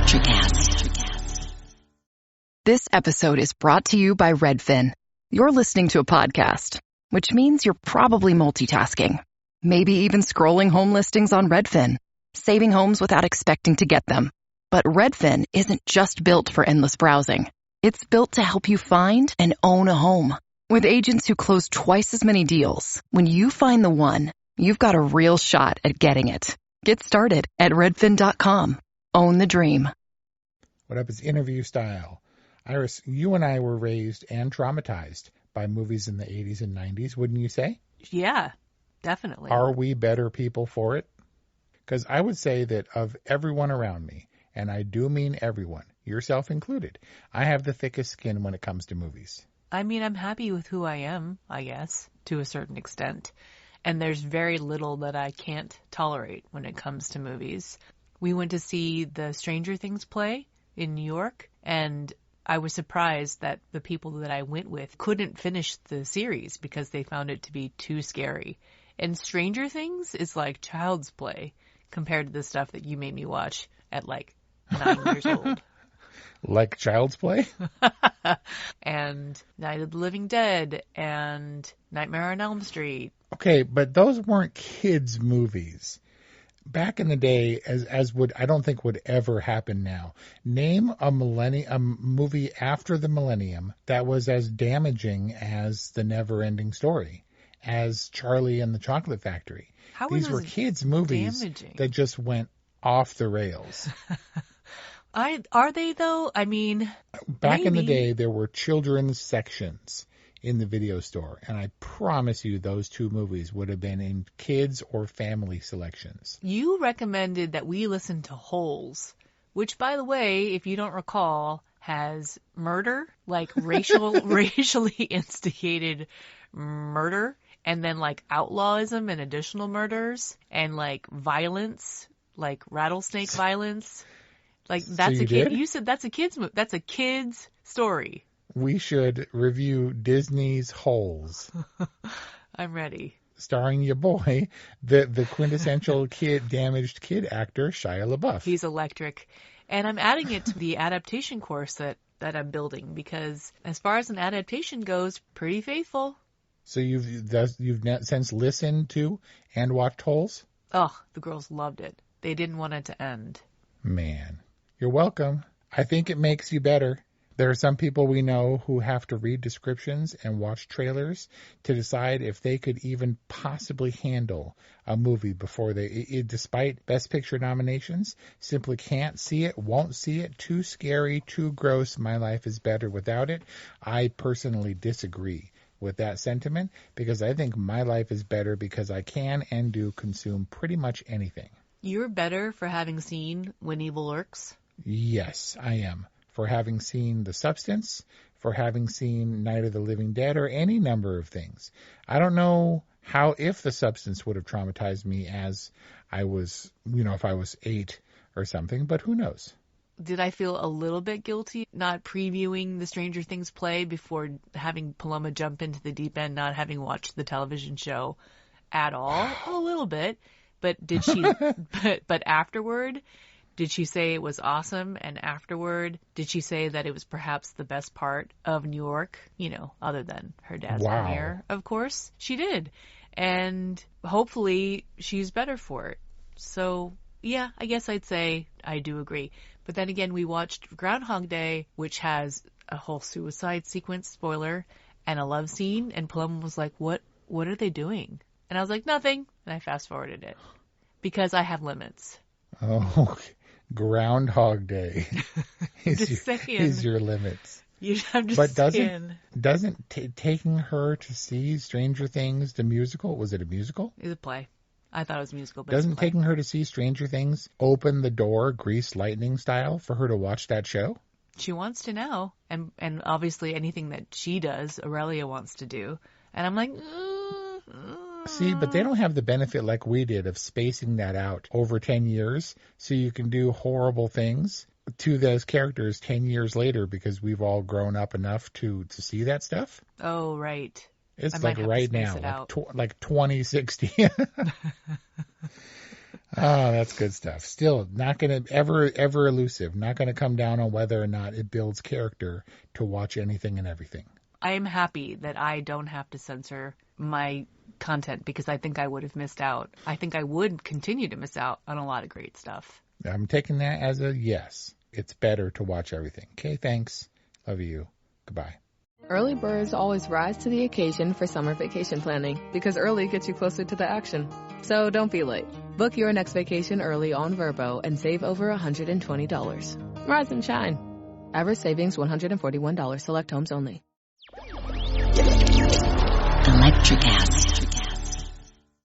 Electricast. This episode is brought to you by Redfin. You're listening to a podcast, which means you're probably multitasking. Maybe even scrolling home listings on Redfin, saving homes without expecting to get them. But Redfin isn't just built for endless browsing. It's built to help you find and own a home. With agents who close twice as many deals, when you find the one, you've got a real shot at getting it. Get started at redfin.com. Own the dream. What up is interview style. Iris, you and I were raised and traumatized by movies in the 80s and 90s, wouldn't you say? Yeah, definitely. Are we better people for it? Because I would say that of everyone around me, and I do mean everyone, yourself included, I have the thickest skin when it comes to movies. I mean, I'm happy with who I am, I guess, to a certain extent. And there's very little that I can't tolerate when it comes to movies. We went to see the Stranger Things play in New York, and I was surprised that the people that I went with couldn't finish the series because they found it to be too scary. And Stranger Things is like child's play compared to the stuff that you made me watch at like 9 years old. Like child's play? And Night of the Living Dead and Nightmare on Elm Street. Okay, but those weren't kids' movies. Back in the day, as would I don't think would ever happen now. Name a movie after the millennium that was as damaging as The Never-Ending Story, as Charlie and the Chocolate Factory. These were kids' movies that just went off the rails. Are they though? I mean, back maybe. In the day, there were children's sections in the video store, and I promise you those two movies would have been in kids or family selections. You recommended that we listen to Holes, which, by the way, if you don't recall, has murder, like racially instigated murder, and then like outlawism and additional murders, and like violence, like rattlesnake violence. Like that's so a kid. Did? You said that's a kid's movie. That's a kid's story. We should review Disney's Holes. I'm ready. Starring your boy, the quintessential damaged kid actor, Shia LaBeouf. He's electric. And I'm adding it to the adaptation course that I'm building because as far as an adaptation goes, pretty faithful. So you've since listened to and watched Holes? Oh, the girls loved it. They didn't want it to end. Man, you're welcome. I think it makes you better. There are some people we know who have to read descriptions and watch trailers to decide if they could even possibly handle a movie before despite Best Picture nominations, simply can't see it, won't see it, too scary, too gross, my life is better without it. I personally disagree with that sentiment because I think my life is better because I can and do consume pretty much anything. You're better for having seen When Evil Lurks? Yes, I am. For having seen The Substance, for having seen Night of the Living Dead, or any number of things. I don't know if The Substance would have traumatized me as I was, if I was 8 or something, but who knows? Did I feel a little bit guilty not previewing the Stranger Things play before having Paloma jump into the deep end, not having watched the television show at all? A little bit. But did she, but afterward, did she say it was awesome? And afterward, did she say that it was perhaps the best part of New York? Other than her dad's premiere, of course. She did. And hopefully she's better for it. So, yeah, I guess I'd say I do agree. But then again, we watched Groundhog Day, which has a whole suicide sequence, spoiler, and a love scene. And Paloma was like, what are they doing? And I was like, nothing. And I fast forwarded it because I have limits. Oh, okay. Groundhog Day is your limits. I'm just saying. Doesn't taking her to see Stranger Things, the musical, was it a musical? It was a play. I thought it was a musical, but doesn't it's a play. Taking her to see Stranger Things open the door Grease Lightning style for her to watch that show? She wants to now. And obviously anything that she does, Aurelia wants to do. And I'm like, See, but they don't have the benefit like we did of spacing that out over 10 years so you can do horrible things to those characters 10 years later because we've all grown up enough to see that stuff. Oh, right. It's like right now, like 2060. Oh, that's good stuff. Still, not going to ever elusive. Not going to come down on whether or not it builds character to watch anything and everything. I am happy that I don't have to censor my content because I think I would have missed out. I think I would continue to miss out on a lot of great stuff. I'm taking that as a yes. It's better to watch everything. Okay, thanks. Love you. Goodbye. Early birds always rise to the occasion for summer vacation planning because early gets you closer to the action. So don't be late. Book your next vacation early on Vrbo and save over $120. Rise and shine. Average savings $141. Select homes only. Electric acid.